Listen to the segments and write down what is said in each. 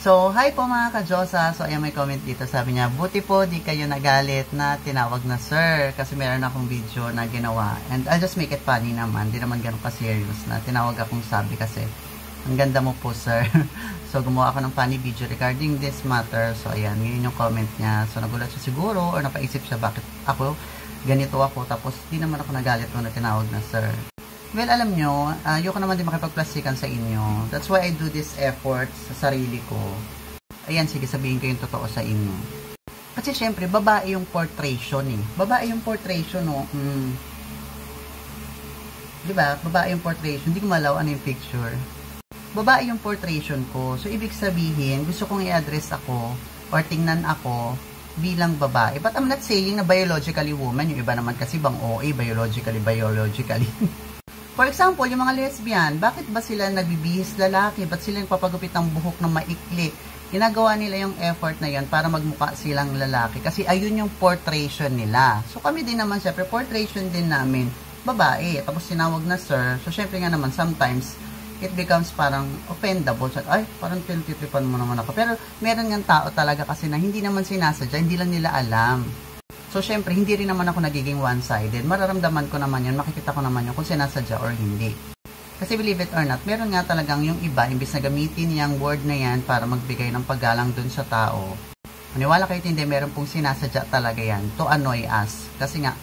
So, hi po mga ka-Diyosa. So, ayan may comment dito. Sabi niya, buti po di kayo nagalit na tinawag na sir. Kasi meron akong video na ginawa. And I'll just make it funny naman. Di naman ganun ka-serious na tinawag akong sabi kasi ang ganda mo po sir. So, gumawa ako ng funny video regarding this matter. So, ayan. Yun yung comment niya. So, nagulat siya siguro or napaisip siya bakit ako ganito ako. Tapos, di naman ako nagalit mo na tinawag na sir. Well, alam nyo, ayoko naman din makipagplastikan sa inyo. That's why I do this effort sa sarili ko. Ayan, sige, sabihin ko yung totoo sa inyo. Kasi syempre, babae yung portraytion eh. Babae yung portraytion, no? Diba? Babae yung portraytion. Hindi ko malaw ano yung picture. Babae yung portraytion ko. So, ibig sabihin, gusto kong i-address ako or tingnan ako bilang babae. But I'm not saying na biologically woman. Yung iba naman kasi bang OA, biologically. For example, yung mga lesbian, bakit ba sila nagbibihis lalaki? Ba't sila nagpapagupit ng buhok na maikli? Ginagawa nila yung effort na yan para magmukha silang lalaki. Kasi ayun yung portraytion nila. So kami din naman, syempre, portraytion din namin, babae. Tapos sinawag na sir. So syempre nga naman, sometimes, it becomes parang offendable. So, ay, parang tinitipan mo naman ako. Pero meron ng tao talaga kasi na hindi naman sinasadya, hindi lang nila alam. So, syempre, hindi rin naman ako nagiging one-sided. Mararamdaman ko naman yun, makikita ko naman yun kung sinasadya or hindi. Kasi believe it or not, meron nga talagang yung iba, imbis na gamitin yung word na yan para magbigay ng paggalang dun sa tao. Maniwala kayo hindi, meron pong sinasadya talaga yan to annoy us. Kasi nga,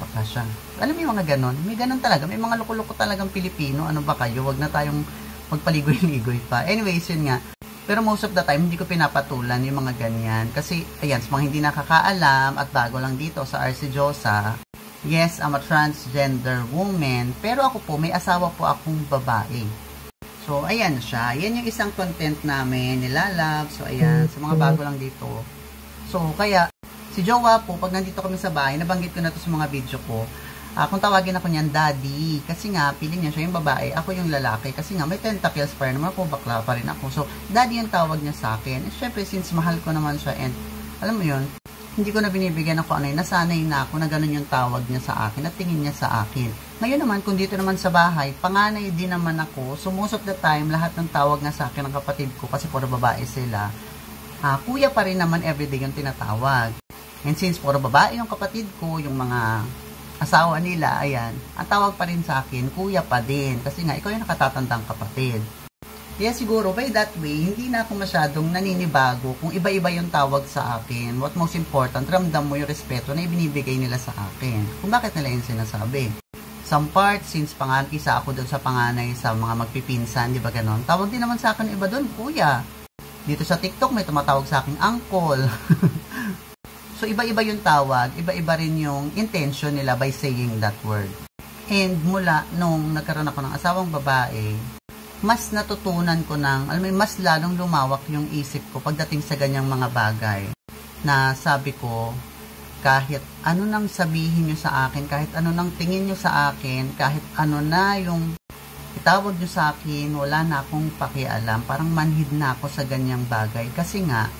baka siya. Alam mo yung mga ganon? May ganon talaga. May mga loko-loko talagang Pilipino. Ano ba kayo? Wag na tayong magpaligoy-ligoy pa. Anyways, yun nga. Pero most of the time, hindi ko pinapatulan yung mga ganyan. Kasi, ayan, sa mga hindi nakakaalam at bago lang dito sa RC Diyosa, yes, I'm a transgender woman, pero ako po, may asawa po akong babae. So, ayan siya. Yan yung isang content namin, nilalab. So, ayan, sa mga bago lang dito. So, kaya, si Jowa po, pag nandito kami sa bahay, nabanggit ko na to sa mga video ko, kung tawagin ako niyan, daddy. Kasi nga, piling niya siya yung babae, ako yung lalaki. Kasi nga, may tentacles pa rin naman ako, bakla pa rin ako. So, daddy yung tawag niya sa akin. And syempre, since mahal ko naman siya, and alam mo yun, hindi ko na binibigyan ako ano yun, nasanay na ako na ganun yung tawag niya sa akin at tingin niya sa akin. Ngayon naman, kung dito naman sa bahay, panganay din naman ako. So, most of the time, lahat ng tawag nga sa akin ng kapatid ko, kasi puro babae sila, kuya pa rin naman everyday yung tinatawag. And since puro babae yung kapatid ko, yung mga asawa nila, ayan, ang tawag pa rin sa akin, kuya pa din. Kasi nga, ikaw yung nakatatandang kapatid. Kaya siguro, by that way, hindi na ako masyadong naninibago kung iba-iba yung tawag sa akin. What most important, ramdam mo yung respeto na ibinibigay nila sa akin. Kung bakit nila yung sinasabi. Some part, since isa ako doon sa panganay sa mga magpipinsan, di ba ganon? Tawag din naman sa akin iba doon, kuya. Dito sa TikTok, may tumatawag sa akin, uncle. So, iba-iba yung tawag, iba-iba rin yung intention nila by saying that word. And mula nung nagkaroon ako ng asawang babae, mas natutunan ko mas lalong lumawak yung isip ko pagdating sa ganyang mga bagay. Na sabi ko, kahit ano nang sabihin nyo sa akin, kahit ano nang tingin nyo sa akin, kahit ano na yung itawag nyo sa akin, wala na akong pakialam. Parang manhid na ako sa ganyang bagay. Kasi nga,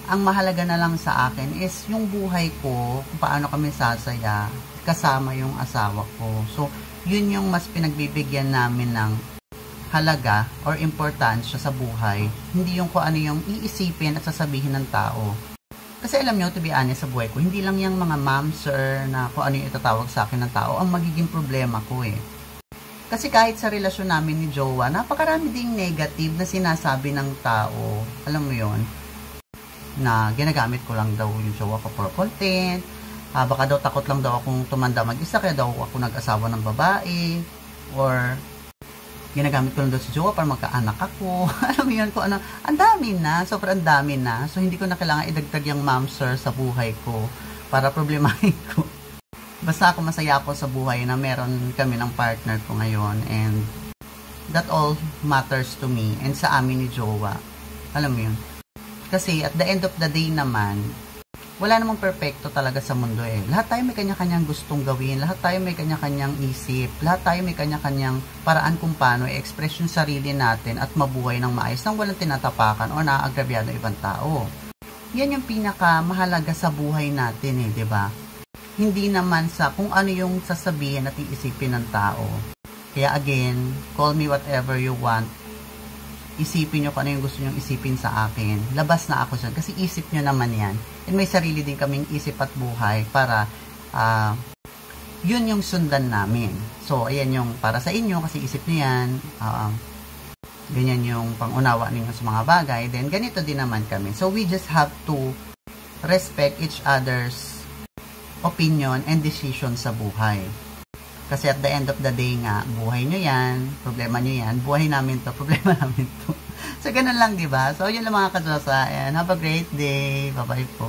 ang mahalaga na lang sa akin is yung buhay ko, kung paano kami sasaya, kasama yung asawa ko. So, yun yung mas pinagbibigyan namin ng halaga or importansya sa buhay. Hindi yung kung ano yung iisipin at sasabihin ng tao. Kasi alam nyo, to be honest, sa buhay ko, hindi lang yung mga ma'am, sir, na kung ano yung itatawag sa akin ng tao, ang magiging problema ko eh. Kasi kahit sa relasyon namin ni Jowa, napakarami ding negative na sinasabi ng tao. Alam mo yon, na ginagamit ko lang daw yung jowa ko for content, baka daw takot lang daw akong tumanda mag-isa kaya daw ako nag-asawa ng babae, or ginagamit ko lang daw si jowa para magkaanak ako. Alam mo yun, kung ano, ang dami na, sobrang dami na. So hindi ko na kailangan idagdag yung ma'am sir sa buhay ko para problemahin ko. Basta ako masaya ako sa buhay na meron kami ng partner ko ngayon, and that all matters to me and sa amin ni Jowa. Alam mo yun, kasi at the end of the day naman, wala namang perfecto talaga sa mundo eh. Lahat tayo may kanya-kanyang gustong gawin, lahat tayo may kanya-kanyang isip, lahat tayo may kanya-kanyang paraan kung paano i-express yung sarili natin at mabuhay ng maayos nang walang tinatapakan o naaagrabyado ng ibang tao. Yan yung pinaka mahalaga sa buhay natin eh, di ba? Hindi naman sa kung ano yung sasabihin at iisipin ng tao. Kaya again, call me whatever you want. isipin nyo kung ano yung gusto nyo isipin sa akin. Labas na ako dyan. Kasi isip nyo naman yan. And may sarili din kaming isip at buhay para yun yung sundan namin. So, ayan yung para sa inyo kasi isip nyo yan. Ganyan yung pangunawa ninyo sa mga bagay. Then, ganito din naman kami. So, we just have to respect each other's opinion and decision sa buhay. Kasi at the end of the day nga, buhay nyo yan, problema nyo yan, buhay namin to, problema namin to. So, ganun lang, diba? So, yun lang mga kasosa. And have a great day. Bye-bye po.